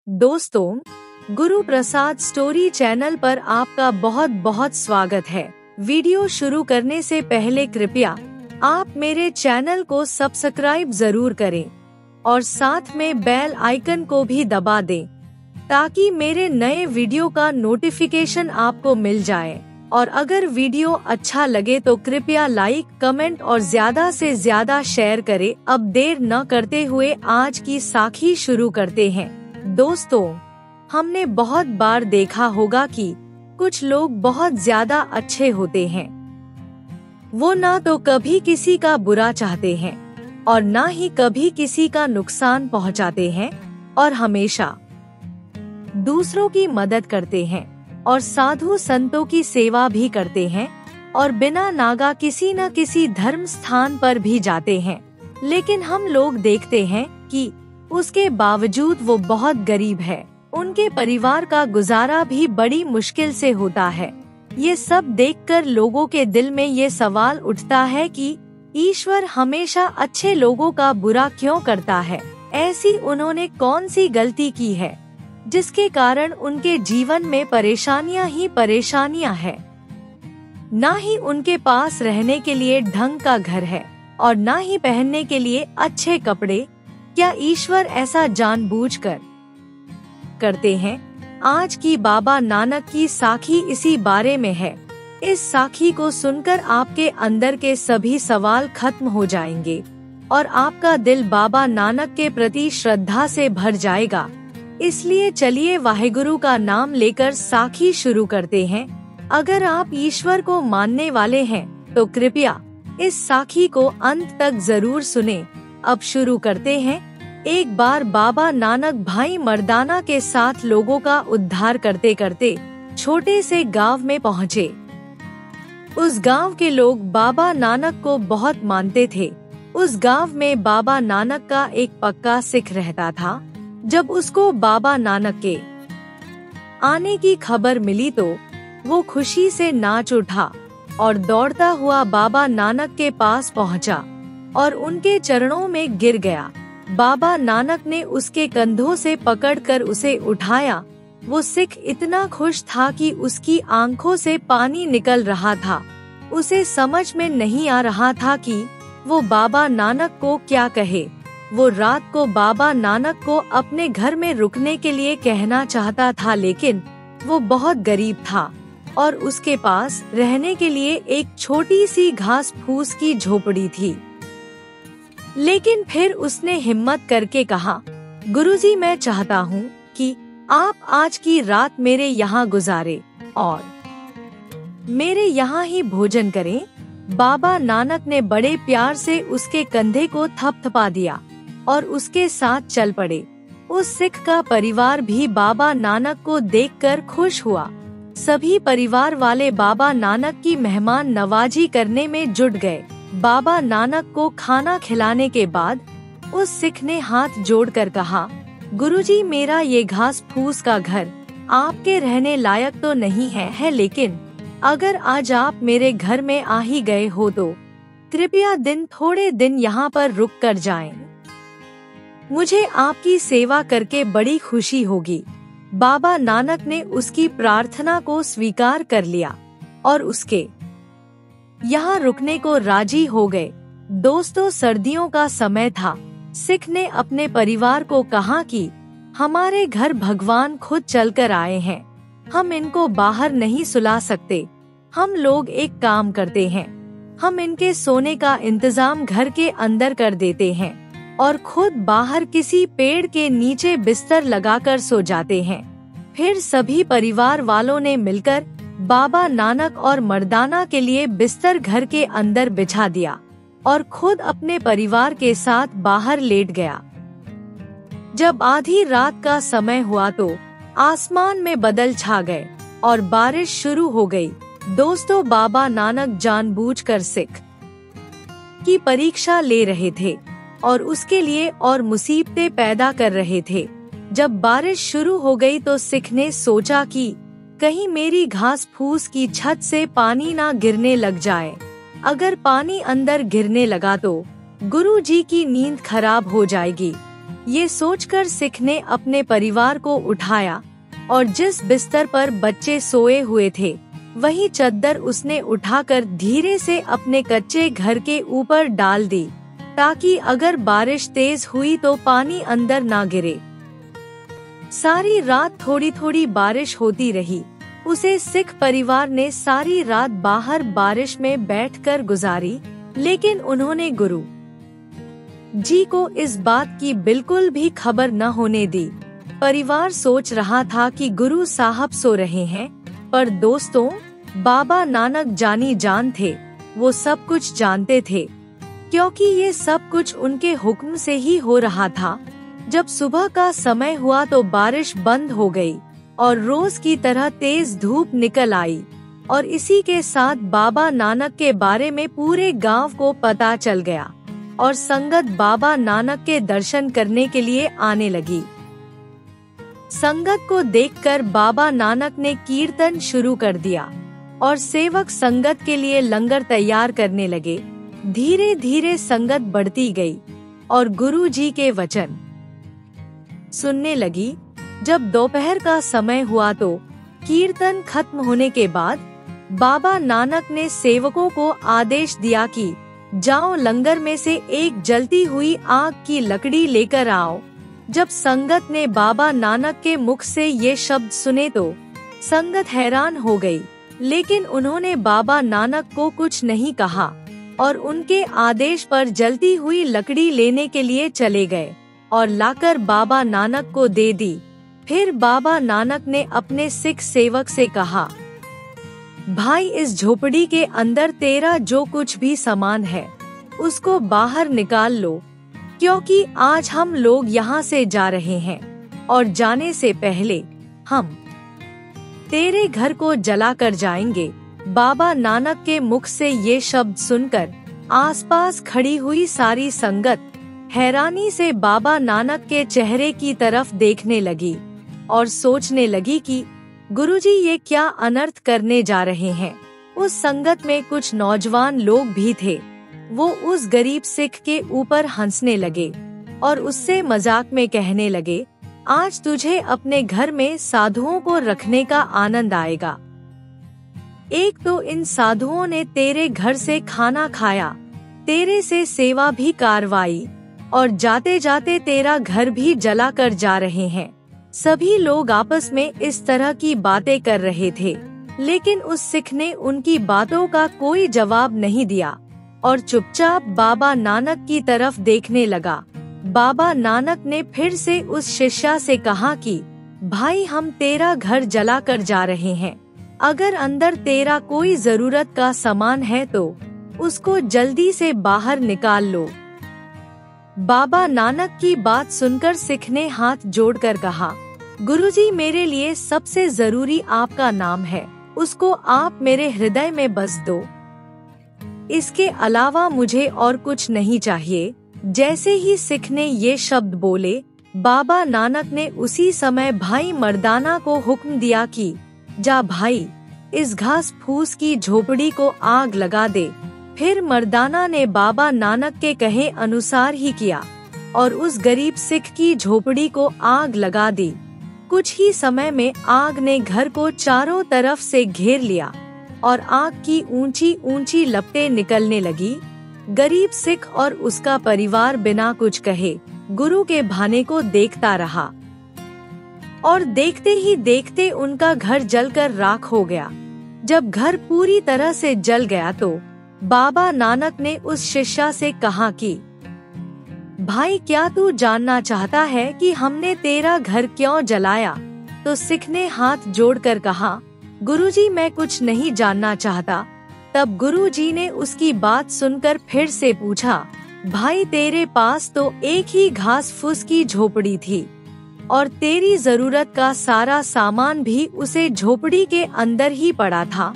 दोस्तों, Guru Prasad story channel पर आपका बहुत बहुत स्वागत है। वीडियो शुरू करने से पहले कृपया आप मेरे चैनल को सब्सक्राइब जरूर करें और साथ में बेल आइकन को भी दबा दें ताकि मेरे नए वीडियो का नोटिफिकेशन आपको मिल जाए। और अगर वीडियो अच्छा लगे तो कृपया लाइक, कमेंट और ज्यादा से ज्यादा शेयर करें। अब देर न करते हुए आज की साखी शुरू करते हैं। दोस्तों, हमने बहुत बार देखा होगा कि कुछ लोग बहुत ज्यादा अच्छे होते हैं। वो ना तो कभी किसी का बुरा चाहते हैं और ना ही कभी किसी का नुकसान पहुंचाते हैं और हमेशा दूसरों की मदद करते हैं और साधु संतों की सेवा भी करते हैं और बिना नागा किसी न किसी धर्म स्थान पर भी जाते हैं। लेकिन हम लोग देखते हैं कि उसके बावजूद वो बहुत गरीब है। उनके परिवार का गुजारा भी बड़ी मुश्किल से होता है। ये सब देखकर लोगों के दिल में ये सवाल उठता है कि ईश्वर हमेशा अच्छे लोगों का बुरा क्यों करता है? ऐसी उन्होंने कौन सी गलती की है जिसके कारण उनके जीवन में परेशानियां ही परेशानियां हैं? ना ही उनके पास रहने के लिए ढंग का घर है और ना ही पहनने के लिए अच्छे कपड़े। क्या ईश्वर ऐसा जानबूझकर करते हैं? आज की बाबा नानक की साखी इसी बारे में है। इस साखी को सुनकर आपके अंदर के सभी सवाल खत्म हो जाएंगे और आपका दिल बाबा नानक के प्रति श्रद्धा से भर जाएगा। इसलिए चलिए वाहेगुरु का नाम लेकर साखी शुरू करते हैं। अगर आप ईश्वर को मानने वाले हैं तो कृपया इस साखी को अंत तक जरूर सुने। अब शुरू करते हैं। एक बार बाबा नानक भाई मर्दाना के साथ लोगों का उद्धार करते करते छोटे से गांव में पहुँचे। उस गांव के लोग बाबा नानक को बहुत मानते थे। उस गांव में बाबा नानक का एक पक्का सिख रहता था। जब उसको बाबा नानक के आने की खबर मिली तो वो खुशी से नाच उठा और दौड़ता हुआ बाबा नानक के पास पहुंचा और उनके चरणों में गिर गया। बाबा नानक ने उसके कंधों से पकड़कर उसे उठाया। वो सिख इतना खुश था कि उसकी आंखों से पानी निकल रहा था। उसे समझ में नहीं आ रहा था कि वो बाबा नानक को क्या कहे। वो रात को बाबा नानक को अपने घर में रुकने के लिए कहना चाहता था, लेकिन वो बहुत गरीब था और उसके पास रहने के लिए एक छोटी सी घास फूस की झोपड़ी थी। लेकिन फिर उसने हिम्मत करके कहा, गुरुजी, मैं चाहता हूँ कि आप आज की रात मेरे यहाँ गुजारे और मेरे यहाँ ही भोजन करें। बाबा नानक ने बड़े प्यार से उसके कंधे को थपथपा दिया और उसके साथ चल पड़े। उस सिख का परिवार भी बाबा नानक को देखकर खुश हुआ। सभी परिवार वाले बाबा नानक की मेहमान नवाजी करने में जुट गए। बाबा नानक को खाना खिलाने के बाद उस सिख ने हाथ जोड़कर कहा, गुरुजी, मेरा ये घास फूस का घर आपके रहने लायक तो नहीं है, लेकिन अगर आज आप मेरे घर में आ ही गए हो तो कृपया थोड़े दिन यहाँ पर रुक कर जाएं। मुझे आपकी सेवा करके बड़ी खुशी होगी। बाबा नानक ने उसकी प्रार्थना को स्वीकार कर लिया और उसके यहाँ रुकने को राजी हो गए। दोस्तों, सर्दियों का समय था। सिख ने अपने परिवार को कहा कि हमारे घर भगवान खुद चलकर आए हैं, हम इनको बाहर नहीं सुला सकते। हम लोग एक काम करते हैं, हम इनके सोने का इंतजाम घर के अंदर कर देते हैं और खुद बाहर किसी पेड़ के नीचे बिस्तर लगाकर सो जाते हैं। फिर सभी परिवार वालों ने मिलकर बाबा नानक और मर्दाना के लिए बिस्तर घर के अंदर बिछा दिया और खुद अपने परिवार के साथ बाहर लेट गया। जब आधी रात का समय हुआ तो आसमान में बादल छा गए और बारिश शुरू हो गई। दोस्तों, बाबा नानक जानबूझकर सिख की परीक्षा ले रहे थे और उसके लिए और मुसीबतें पैदा कर रहे थे। जब बारिश शुरू हो गई तो सिख ने सोचा कि कहीं मेरी घास फूस की छत से पानी ना गिरने लग जाए। अगर पानी अंदर गिरने लगा तो गुरुजी की नींद खराब हो जाएगी। ये सोचकर सिख ने अपने परिवार को उठाया और जिस बिस्तर पर बच्चे सोए हुए थे वही चद्दर उसने उठाकर धीरे से अपने कच्चे घर के ऊपर डाल दी, ताकि अगर बारिश तेज हुई तो पानी अंदर ना गिरे। सारी रात थोड़ी थोड़ी बारिश होती रही। उसे सिख परिवार ने सारी रात बाहर बारिश में बैठकर गुजारी, लेकिन उन्होंने गुरु जी को इस बात की बिल्कुल भी खबर न होने दी। परिवार सोच रहा था कि गुरु साहब सो रहे हैं, पर दोस्तों, बाबा नानक जानी जान थे। वो सब कुछ जानते थे, क्योंकि ये सब कुछ उनके हुक्म से ही हो रहा था। जब सुबह का समय हुआ तो बारिश बंद हो गई और रोज की तरह तेज धूप निकल आई, और इसी के साथ बाबा नानक के बारे में पूरे गांव को पता चल गया और संगत बाबा नानक के दर्शन करने के लिए आने लगी। संगत को देखकर बाबा नानक ने कीर्तन शुरू कर दिया और सेवक संगत के लिए लंगर तैयार करने लगे। धीरे धीरे संगत बढ़ती गई और गुरु जी के वचन सुनने लगी। जब दोपहर का समय हुआ तो कीर्तन खत्म होने के बाद बाबा नानक ने सेवकों को आदेश दिया कि जाओ लंगर में से एक जलती हुई आग की लकड़ी लेकर आओ। जब संगत ने बाबा नानक के मुख से ये शब्द सुने तो संगत हैरान हो गई, लेकिन उन्होंने बाबा नानक को कुछ नहीं कहा और उनके आदेश पर जलती हुई लकड़ी लेने के लिए चले गए और लाकर बाबा नानक को दे दी। फिर बाबा नानक ने अपने सिख सेवक से कहा, भाई, इस झोपड़ी के अंदर तेरा जो कुछ भी सामान है उसको बाहर निकाल लो, क्योंकि आज हम लोग यहाँ से जा रहे हैं और जाने से पहले हम तेरे घर को जला कर जाएंगे। बाबा नानक के मुख से ये शब्द सुनकर आसपास खड़ी हुई सारी संगत हैरानी से बाबा नानक के चेहरे की तरफ देखने लगी और सोचने लगी कि गुरुजी ये क्या अनर्थ करने जा रहे हैं। उस संगत में कुछ नौजवान लोग भी थे। वो उस गरीब सिख के ऊपर हंसने लगे और उससे मजाक में कहने लगे, आज तुझे अपने घर में साधुओं को रखने का आनंद आएगा। एक तो इन साधुओं ने तेरे घर से खाना खाया, तेरे से सेवा भी करवाई और जाते जाते तेरा घर भी जला कर जा रहे हैं। सभी लोग आपस में इस तरह की बातें कर रहे थे, लेकिन उस सिख ने उनकी बातों का कोई जवाब नहीं दिया और चुपचाप बाबा नानक की तरफ देखने लगा। बाबा नानक ने फिर से उस शिष्या से कहा कि भाई, हम तेरा घर जला कर जा रहे हैं। अगर अंदर तेरा कोई जरूरत का सामान है तो उसको जल्दी से बाहर निकाल लो। बाबा नानक की बात सुनकर सिख ने हाथ जोड़कर कहा, गुरुजी, मेरे लिए सबसे जरूरी आपका नाम है, उसको आप मेरे हृदय में बस दो। इसके अलावा मुझे और कुछ नहीं चाहिए। जैसे ही सिख ने ये शब्द बोले, बाबा नानक ने उसी समय भाई मर्दाना को हुक्म दिया कि जा भाई, इस घास फूस की झोपड़ी को आग लगा दे। फिर मर्दाना ने बाबा नानक के कहे अनुसार ही किया और उस गरीब सिख की झोपड़ी को आग लगा दी। कुछ ही समय में आग ने घर को चारों तरफ से घेर लिया और आग की ऊंची ऊंची लपटें निकलने लगी। गरीब सिख और उसका परिवार बिना कुछ कहे गुरु के भाने को देखता रहा और देखते ही देखते उनका घर जलकर राख हो गया। जब घर पूरी तरह से जल गया तो बाबा नानक ने उस शिष्या से कहा कि भाई, क्या तू जानना चाहता है कि हमने तेरा घर क्यों जलाया? तो सिख ने हाथ जोड़कर कहा, गुरुजी, मैं कुछ नहीं जानना चाहता। तब गुरुजी ने उसकी बात सुनकर फिर से पूछा, भाई, तेरे पास तो एक ही घास फूस की झोपड़ी थी और तेरी जरूरत का सारा सामान भी उसे झोपड़ी के अंदर ही पड़ा था,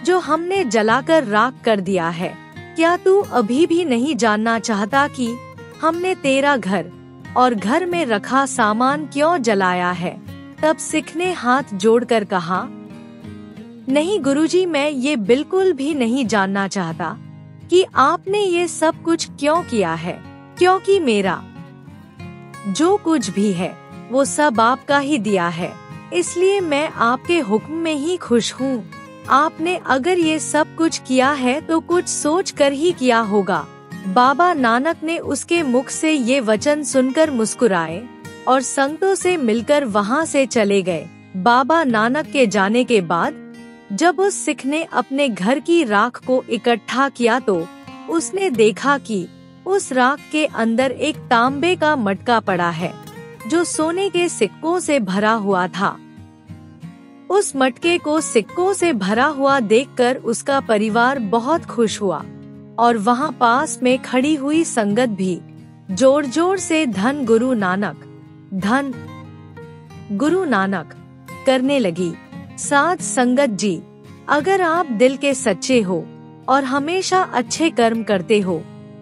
जो हमने जलाकर राख कर दिया है। क्या तू अभी भी नहीं जानना चाहता कि हमने तेरा घर और घर में रखा सामान क्यों जलाया है? तब सिख ने हाथ जोड़कर कहा, नहीं गुरुजी, मैं ये बिल्कुल भी नहीं जानना चाहता कि आपने ये सब कुछ क्यों किया है, क्योंकि मेरा जो कुछ भी है वो सब आपका ही दिया है, इसलिए मैं आपके हुक्म में ही खुश हूँ। आपने अगर ये सब कुछ किया है तो कुछ सोच कर ही किया होगा। बाबा नानक ने उसके मुख से ये वचन सुनकर मुस्कुराए और संगतों से मिलकर वहाँ से चले गए। बाबा नानक के जाने के बाद जब उस सिख ने अपने घर की राख को इकट्ठा किया तो उसने देखा कि उस राख के अंदर एक तांबे का मटका पड़ा है जो सोने के सिक्कों से भरा हुआ था। उस मटके को सिक्कों से भरा हुआ देखकर उसका परिवार बहुत खुश हुआ और वहाँ पास में खड़ी हुई संगत भी जोर जोर से धन गुरु नानक, धन गुरु नानक करने लगी। साथ संगत जी, अगर आप दिल के सच्चे हो और हमेशा अच्छे कर्म करते हो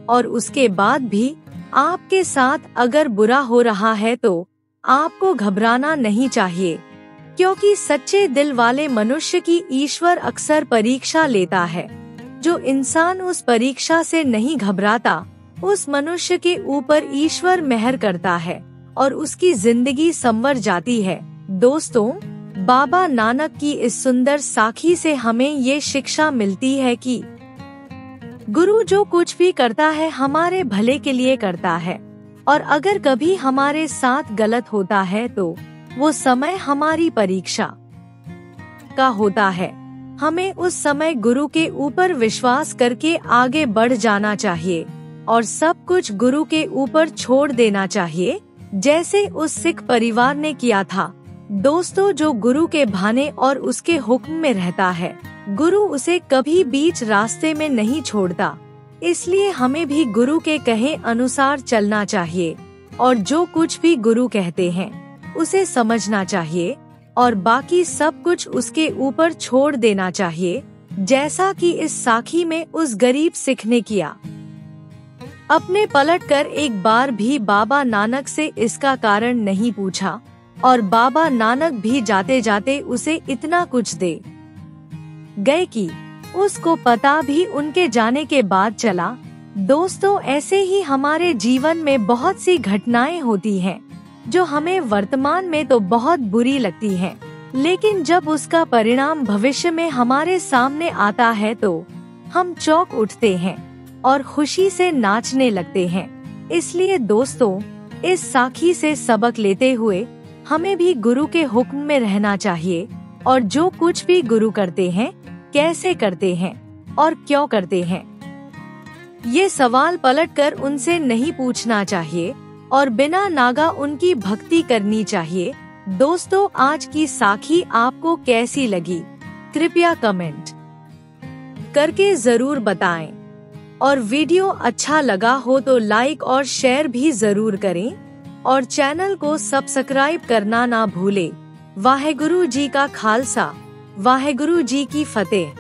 और उसके बाद भी आपके साथ अगर बुरा हो रहा है तो आपको घबराना नहीं चाहिए, क्योंकि सच्चे दिल वाले मनुष्य की ईश्वर अक्सर परीक्षा लेता है। जो इंसान उस परीक्षा से नहीं घबराता उस मनुष्य के ऊपर ईश्वर मेहर करता है और उसकी जिंदगी संवर जाती है। दोस्तों, बाबा नानक की इस सुंदर साखी से हमें ये शिक्षा मिलती है कि गुरु जो कुछ भी करता है हमारे भले के लिए करता है और अगर कभी हमारे साथ गलत होता है तो वो समय हमारी परीक्षा का होता है। हमें उस समय गुरु के ऊपर विश्वास करके आगे बढ़ जाना चाहिए और सब कुछ गुरु के ऊपर छोड़ देना चाहिए, जैसे उस सिख परिवार ने किया था। दोस्तों, जो गुरु के भाने और उसके हुक्म में रहता है, गुरु उसे कभी बीच रास्ते में नहीं छोड़ता। इसलिए हमें भी गुरु के कहे अनुसार चलना चाहिए और जो कुछ भी गुरु कहते हैं उसे समझना चाहिए और बाकी सब कुछ उसके ऊपर छोड़ देना चाहिए, जैसा कि इस साखी में उस गरीब सिख ने किया। अपने पलटकर एक बार भी बाबा नानक से इसका कारण नहीं पूछा और बाबा नानक भी जाते जाते उसे इतना कुछ दे गए कि उसको पता भी उनके जाने के बाद चला। दोस्तों, ऐसे ही हमारे जीवन में बहुत सी घटनाएं होती हैं जो हमें वर्तमान में तो बहुत बुरी लगती हैं, लेकिन जब उसका परिणाम भविष्य में हमारे सामने आता है तो हम चौंक उठते हैं और खुशी से नाचने लगते हैं। इसलिए दोस्तों, इस साखी से सबक लेते हुए हमें भी गुरु के हुक्म में रहना चाहिए और जो कुछ भी गुरु करते हैं, कैसे करते हैं और क्यों करते हैं, ये सवाल पलटकर उनसे नहीं पूछना चाहिए और बिना नागा उनकी भक्ति करनी चाहिए। दोस्तों, आज की साखी आपको कैसी लगी? कृपया कमेंट करके जरूर बताएं और वीडियो अच्छा लगा हो तो लाइक और शेयर भी जरूर करें और चैनल को सब्सक्राइब करना ना भूलें। वाहेगुरु जी का खालसा, वाहेगुरु जी की फतेह।